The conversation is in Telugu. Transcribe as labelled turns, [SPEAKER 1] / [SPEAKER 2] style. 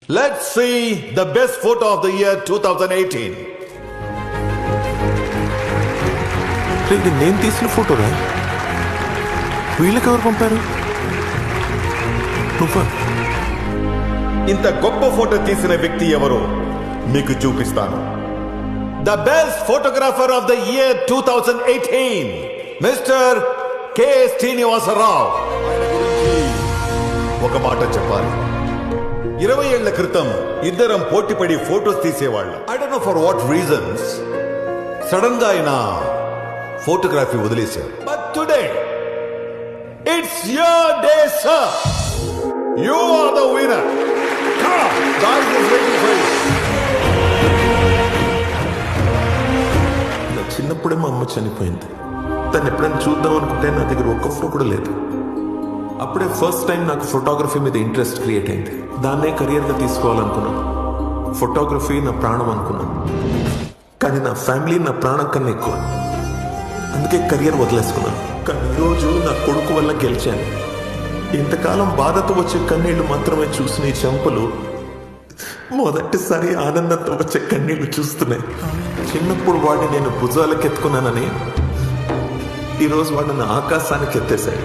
[SPEAKER 1] Let's see the best photo of the year 2018.
[SPEAKER 2] ఇది నేను తీసిన ఫోటోరా? వీళ్ళకి ఎవరు పంపారు? నువ్వా?
[SPEAKER 1] ఇంత గొప్ప ఫోటో తీసిన వ్యక్తి ఎవరో మీకు చూపిస్తాను. The best photographer of the year 2018, Mr. K. Srinivasarao. ఒక మాట చెప్పాలి, 20 ఏళ్ల క్రితం ఇద్దరం పోటీపడి ఫోటోస్ తీసేవాళ్ళం. I don't know for what reasons sudden గా ఆయన ఫోటోగ్రఫీ వదిలేశారు. But today it's your day sir. You are the winner. God is waiting for you.
[SPEAKER 2] నా చిన్నప్పుడే మా అమ్మ చనిపోయింది. దాన్ని ఎప్పుడైనా చూద్దాం అనుకుంటే నా దగ్గర ఒక్క ఫోటో కూడా లేదు. అప్పుడే ఫస్ట్ టైం నాకు ఫోటోగ్రఫీ మీద ఇంట్రెస్ట్ క్రియేట్ అయింది. దాన్నే కెరియర్గా తీసుకోవాలనుకున్నాను. ఫోటోగ్రఫీ నా ప్రాణం అనుకున్నాను. కానీ నా ఫ్యామిలీ నా ప్రాణం కన్నా ఎక్కువ. అందుకే కెరియర్ వదిలేసుకున్నాను. కానీ ఈరోజు నా కొడుకు వల్ల గెలిచాను. ఇంతకాలం బాధతో వచ్చే కన్నీళ్లు మాత్రమే చూసిన ఈ చెంపలు మొదటిసారి ఆనందంతో వచ్చే కన్నీళ్లు చూస్తున్నాయి. చిన్నప్పుడు వాడిని నేను భుజాలకు ఎత్తుకున్నానని ఈరోజు వాడిని ఆకాశానికి ఎత్తేశాడు.